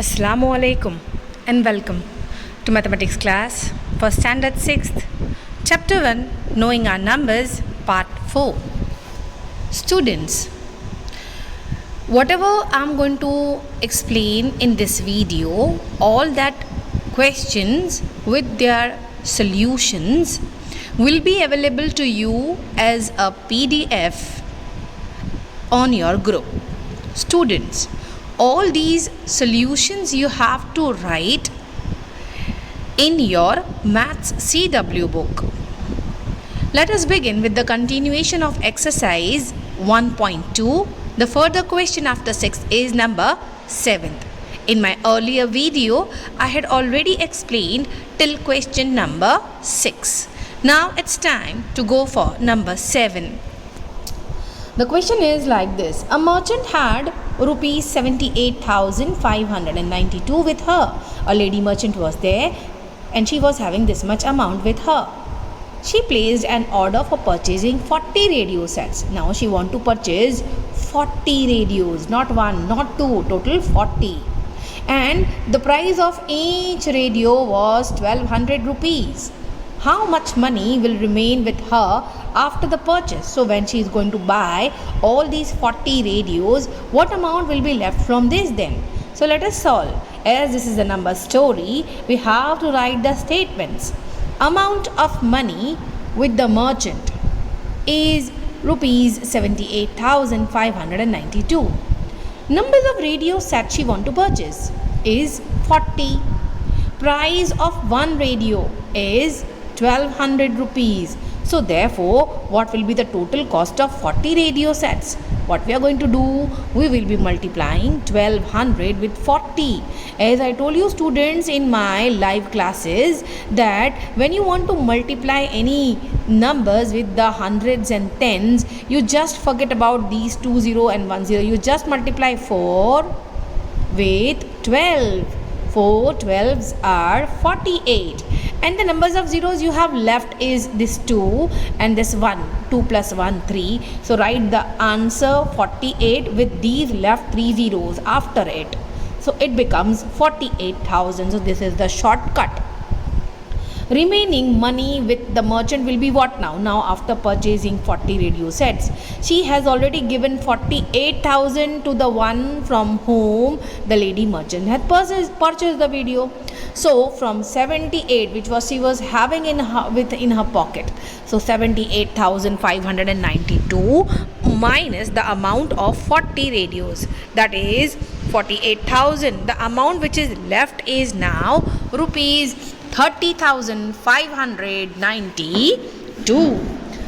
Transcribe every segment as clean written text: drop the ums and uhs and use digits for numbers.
Assalamu alaikum and welcome to mathematics class for standard 6th, chapter 1, knowing our numbers, part 4. Students, whatever I'm going to explain in this video, all that questions with their solutions will be available to you as a PDF on your group. Students, all these solutions you have to write in your Maths CW book. Let us begin with the continuation of exercise 1.2. The further question after 6 is number 7. In my earlier video, I had already explained till question number 6. Now it's time to go for number 7. The question is like this. A merchant had rupees 78,592 with her. A lady merchant was there and she was having this much amount with her. She placed an order for purchasing 40 radio sets. Now she want to purchase 40 radios, not one, not two, total 40. And the price of each radio was 1200 rupees. How much money will remain with her after the purchase? So when she is going to buy all these 40 radios, what amount will be left from this then? So let us solve. As this is a number story, we have to write the statements. Amount of money with the merchant is rupees 78,592. Numbers of radio sets she want to purchase is 40. Price of one radio is 1200 rupees. So therefore, what will be the total cost of 40 radio sets? What we are going to do? We will be multiplying 1200 with 40. As I told you students in my live classes that when you want to multiply any numbers with the hundreds and tens, you just forget about these 20 and 10. You just multiply 4 with 12. 4 12s are 48. And the numbers of zeros you have left is this 2 and this 1. 2 plus 1, 3. So write the answer 48 with these left 3 zeros after it. So it becomes 48,000. So this is the shortcut. Remaining money with the merchant will be what now? Now after purchasing 40 radio sets, she has already given 48,000 to the one from whom the lady merchant had purchased the video. So from 78, which was she was having in her pocket, so 78,592 minus the amount of 40 radios, that is 48,000. The amount which is left is now rupees 30,592.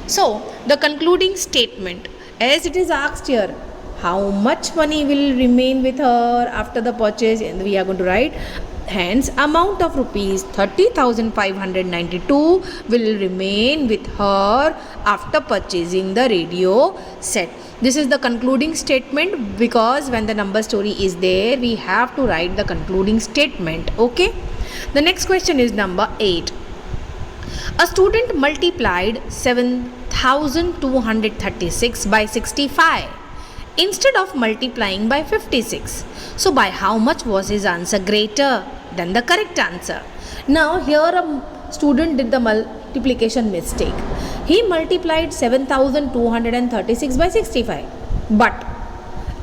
So the concluding statement, as it is asked here, how much money will remain with her after the purchase, and we are going to write hence amount of rupees 30,592 will remain with her after purchasing the radio set. This is the concluding statement, because when the number story is there, we have to write the concluding statement. Okay. The next question is number 8. A student multiplied 7,236 by 65 instead of multiplying by 56. So by how much was his answer greater than the correct answer? Now here a student did the multiplication mistake. He multiplied 7,236 by 65. But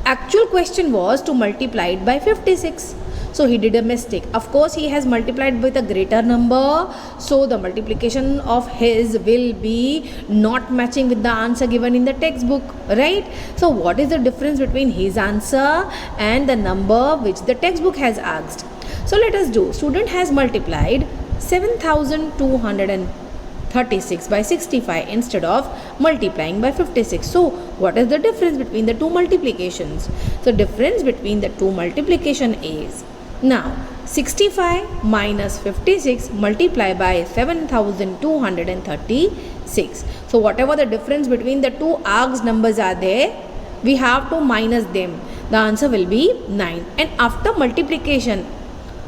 actual question was to multiply it by 56. So he did a mistake. Of course, he has multiplied with a greater number. So the multiplication of his will be not matching with the answer given in the textbook, right? So what is the difference between his answer and the number which the textbook has asked? So let us do. Student has multiplied 7,236 by 65 instead of multiplying by 56. So what is the difference between the two multiplications? The difference between the two multiplication is, now 65 minus 56 multiply by 7,236. So whatever the difference between the two asked numbers are there, we have to minus them. The answer will be 9. And after multiplication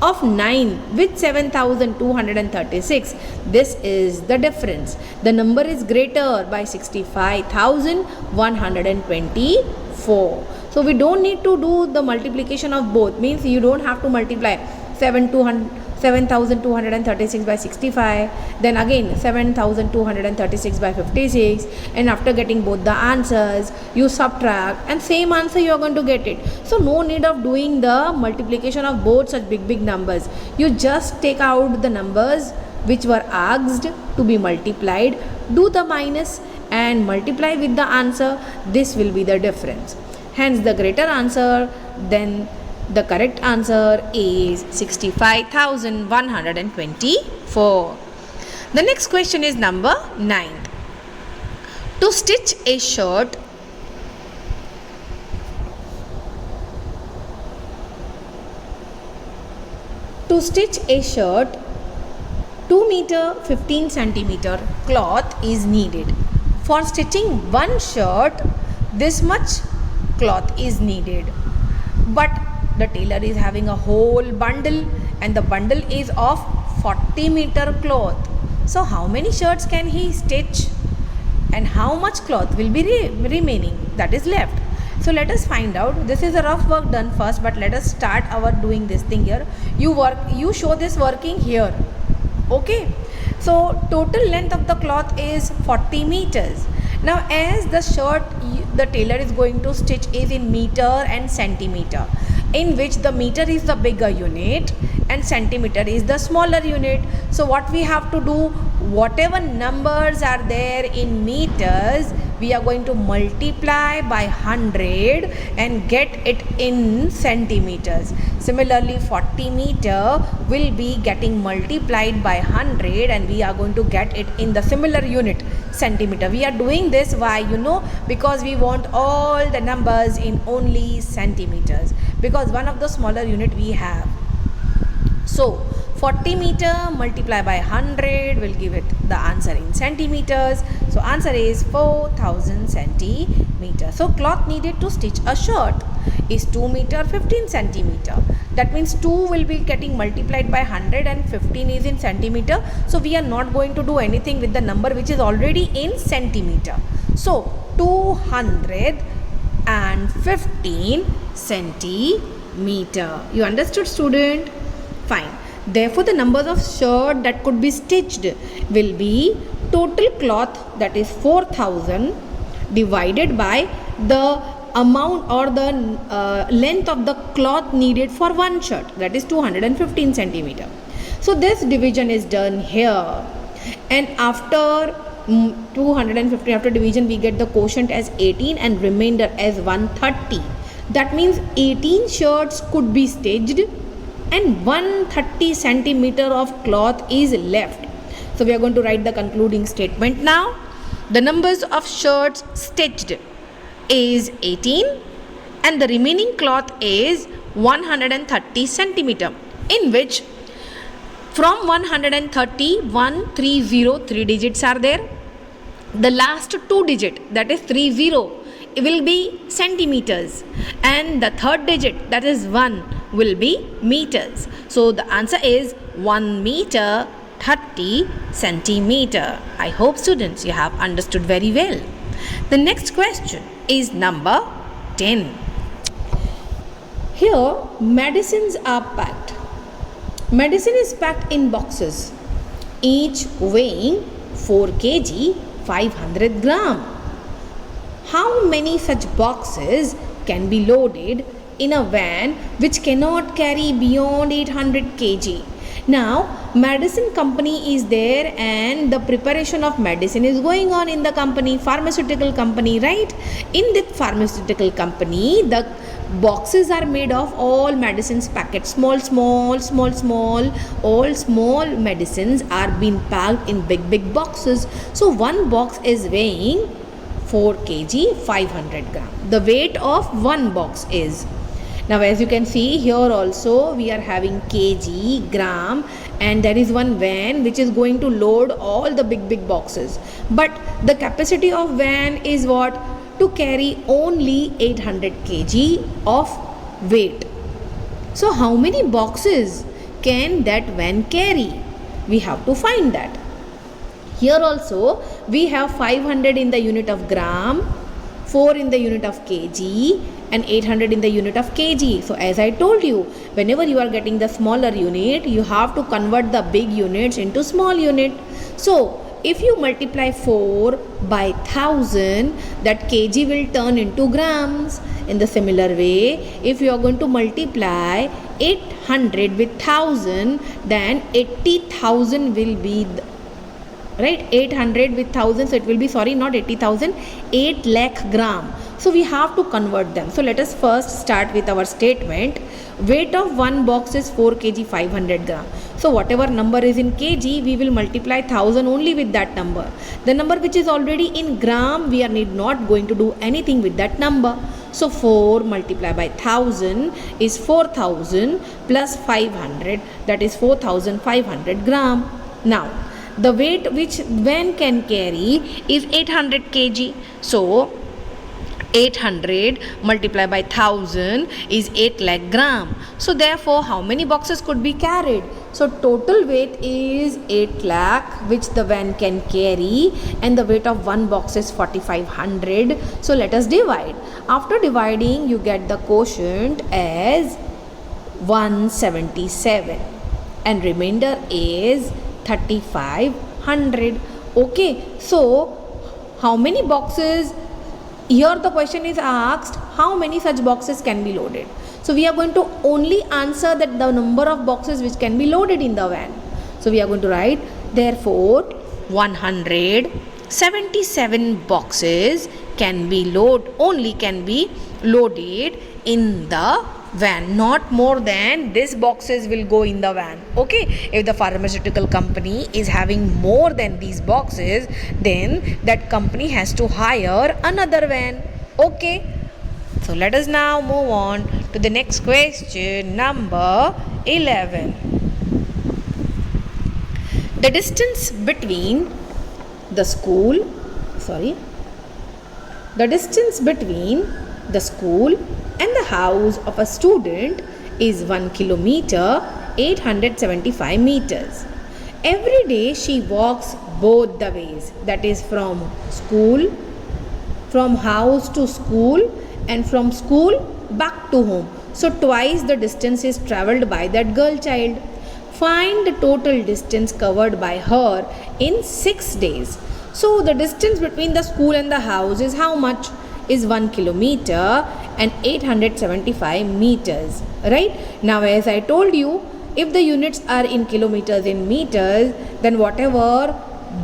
of 9 with 7,236, this is the difference. The number is greater by 65,124. So we don't need to do the multiplication of both, means you don't have to multiply 7236 by 65, then again 7236 by 56, and after getting both the answers you subtract and same answer you are going to get it. So no need of doing the multiplication of both such big numbers. You just take out the numbers which were asked to be multiplied, do the minus and multiply with the answer. This will be the difference. Hence the greater answer, then the correct answer is 65,124. The next question is number 9. To stitch a shirt, to stitch a shirt, 2 meter 15 centimeter cloth is needed. For stitching one shirt, this much cloth is needed. But the tailor is having a whole bundle and the bundle is of 40 meter cloth. So how many shirts can he stitch and how much cloth will be remaining, that is left? So let us find out. This is a rough work done first, but let us start our doing this thing here. You show this working here. Okay, so total length of the cloth is 40 meters. Now as the shirt the tailor is going to stitch is in meter and centimeter, in which the meter is the bigger unit and centimeter is the smaller unit. So what we have to do, whatever numbers are there in meters, we are going to multiply by 100 and get it in centimeters. Similarly 40 meter will be getting multiplied by 100 and we are going to get it in the similar unit, centimeter. We are doing this, why? Because we want all the numbers in only centimeters, because one of the smaller unit we have. So 40 meter multiply by 100 will give it the answer in centimeters. So answer is 4000 centimeters. So cloth needed to stitch a shirt is 2 meter 15 centimeter. That means 2 will be getting multiplied by 100 and 15 is in centimeter. So we are not going to do anything with the number which is already in centimeter. So 215 centimeter. You understood, student? Fine. Therefore the numbers of shirt that could be stitched will be total cloth, that is 4000, divided by the amount or the length of the cloth needed for one shirt, that is 215 centimeter. So this division is done here, and after 250, after division we get the quotient as 18 and remainder as 130. That means 18 shirts could be stitched and 130 centimeter of cloth is left. So we are going to write the concluding statement now. The numbers of shirts stitched is 18 and the remaining cloth is 130 centimeter, in which from 130, 130, 3 digits are there. The last 2 digit, that is 30, will be centimeters, and the third digit, that is 1, will be meters. So the answer is 1 meter 30 centimeter. I hope students you have understood very well. The next question is number 10. Here medicines are packed. Medicine is packed in boxes, each weighing 4 kg 500 gram. How many such boxes can be loaded in a van which cannot carry beyond 800 kg? Now medicine company is there and the preparation of medicine is going on in the company, pharmaceutical company, right? In the pharmaceutical company, the boxes are made of all medicines packets, small medicines are being packed in big boxes. So one box is weighing 4 kg 500 gram. The weight of one box is. Now as you can see here also we are having kg, gram, and there is one van which is going to load all the big boxes. But the capacity of van is what? To carry only 800 kg of weight. So how many boxes can that van carry? We have to find that. Here also we have 500 in the unit of gram, 4 in the unit of kg and 800 in the unit of kg. So as I told you, whenever you are getting the smaller unit, you have to convert the big units into small unit. So if you multiply 4 by 1000, that kg will turn into grams. In the similar way, if you are going to multiply 800 with 1000, then 80,000 will be right, 800 with 1000, so it will be, sorry, not 80,000, 8 lakh gram. So we have to convert them. So let us first start with our statement. Weight of one box is 4 kg 500 gram. So whatever number is in kg, we will multiply 1000 only with that number. The number which is already in gram, we are need not going to do anything with that number. So 4 multiplied by 1000 is 4000 plus 500, that is 4500 gram. Now the weight which van can carry is 800 kg. So 800 multiplied by 1000 is 8 lakh gram. So therefore, how many boxes could be carried? So total weight is 8 lakh which the van can carry, and the weight of one box is 4500. So let us divide. After dividing, you get the quotient as 177 and remainder is 3500. Okay, so how many boxes? Here the question is asked, how many such boxes can be loaded? So we are going to only answer that the number of boxes which can be loaded in the van. So we are going to write, therefore 177 boxes can be loaded in the van. Not more than this boxes will go in the van. Okay, if the pharmaceutical company is having more than these boxes, then that company has to hire another van. Okay, so let us now move on to the next question, number 11. The distance between the school and the house of a student is 1 kilometer 875 meters. Every day she walks both the ways, that is from house to school and from school back to home. So twice the distance is travelled by that girl child. Find the total distance covered by her in 6 days. So the distance between the school and the house is how much? Is 1 kilometer and 875 meters, right? Now as I told you, if the units are in kilometers in meters, then whatever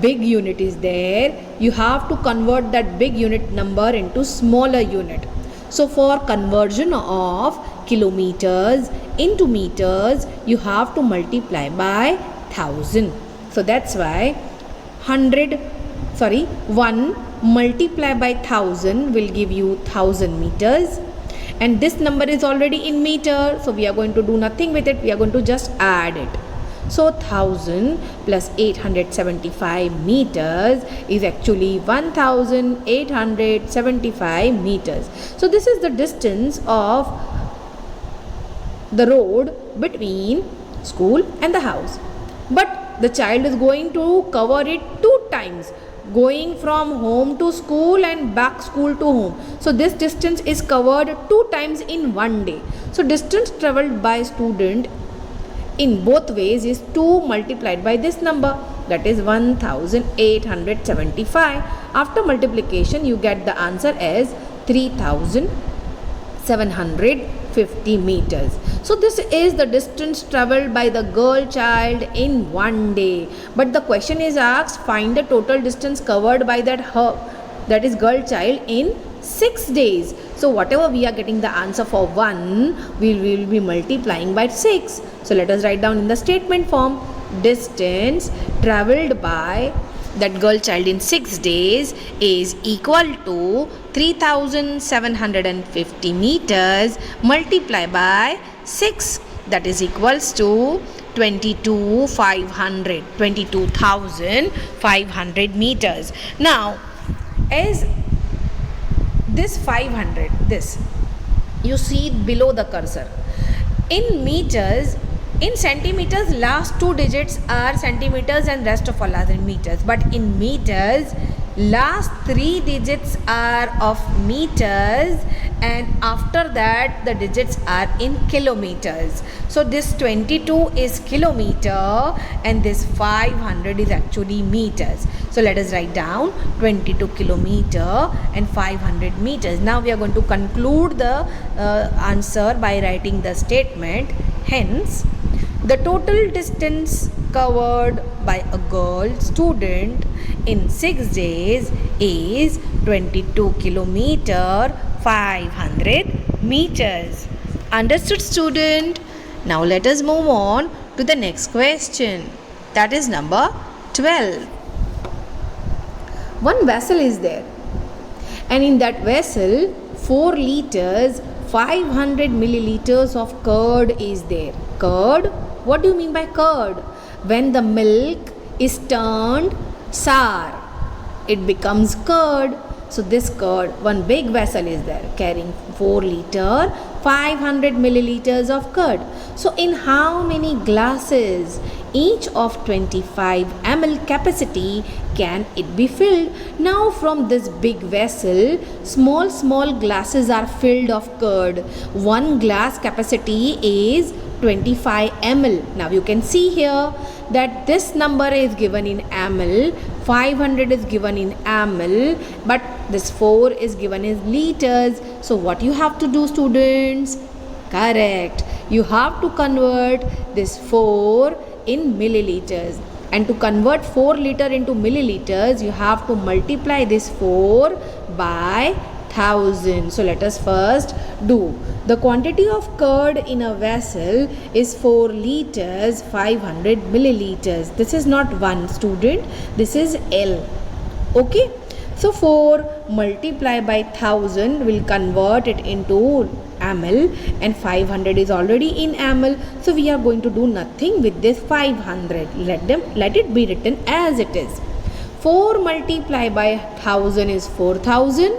big unit is there, you have to convert that big unit number into smaller unit. So for conversion of kilometers into meters, you have to multiply by 1000. So that's why 1 multiply by 1000 will give you 1000 meters, and this number is already in meter, so we are going to do nothing with it, we are going to just add it. So 1000 plus 875 meters is actually 1875 meters. So this is the distance of the road between school and the house, but the child is going to cover it 2 times, going from home to school and back school to home. So this distance is covered 2 times in one day. So distance travelled by student in both ways is 2 multiplied by this number, that is 1875. After multiplication, you get the answer as 3750 meters. So this is the distance travelled by the girl child in one day. But the question is asked, find the total distance covered by that is girl child in 6 days. So whatever we are getting the answer for 1, we will be multiplying by 6. So let us write down in the statement form, distance travelled by that girl child in 6 days is equal to 3750 meters multiplied by 6, that is equals to 22,500 meters. Now as this 500, this you see below the cursor, in meters, in centimeters last 2 digits are centimeters and rest of all are in meters, but in meters last three digits are of meters, and after that the digits are in kilometers. So this 22 is kilometer and this 500 is actually meters. So let us write down 22 kilometer and 500 meters. Now we are going to conclude the answer by writing the statement. Hence, the total distance covered by a girl student in 6 days is 22 kilometer 500 meters. Understood, student? Now let us move on to the next question. That is number 12. One vessel is there, and in that vessel 4 liters 500 milliliters of curd is there. Curd? What do you mean by curd? When the milk is turned sour, it becomes curd. So this curd, one big vessel is there carrying 4 liter 500 milliliters of curd. So in how many glasses, each of 25 ml capacity, can it be filled? Now from this big vessel, small glasses are filled of curd. One glass capacity is 25 ml. Now you can see here that this number is given in ml, 500 is given in ml, but this 4 is given in liters. So what you have to do, students? Correct. You have to convert this 4 in milliliters. And to convert 4 liter into milliliters, you have to multiply this 4 by 1000. So let us first do. The quantity of curd in a vessel is 4 liters 500 milliliters. This is not 1, student. This is L. Okay. So 4 multiplied by 1000 will convert it into ml, and 500 is already in ml. So we are going to do nothing with this 500. Let it be written as it is. 4 multiplied by 1000 is 4000,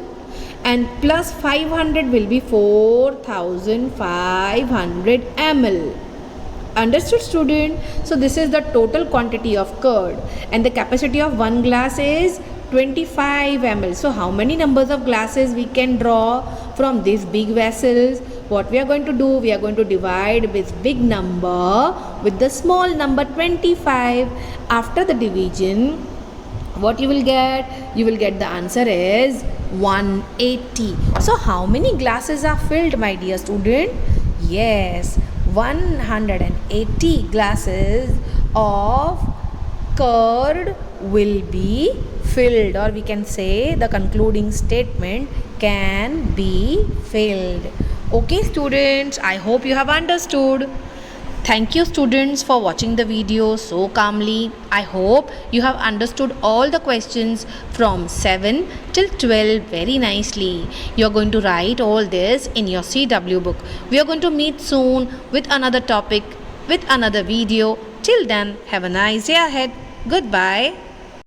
and plus 500 will be 4500 ml. Understood, student? So this is the total quantity of curd, and the capacity of one glass is 25 ml. So how many numbers of glasses we can draw from these big vessels? What we are going to do? We are going to divide this big number with the small number 25. After the division, what you will get? You will get the answer is 180. So how many glasses are filled, my dear student? Yes, 180 glasses of curd will be filled, or we can say the concluding statement can be filled. Okay, students, I hope you have understood. Thank you, students, for watching the video so calmly. I hope you have understood all the questions from 7 till 12 very nicely. You are going to write all this in your CW book. We are going to meet soon with another topic, with another video. Till then, have a nice day ahead. Goodbye.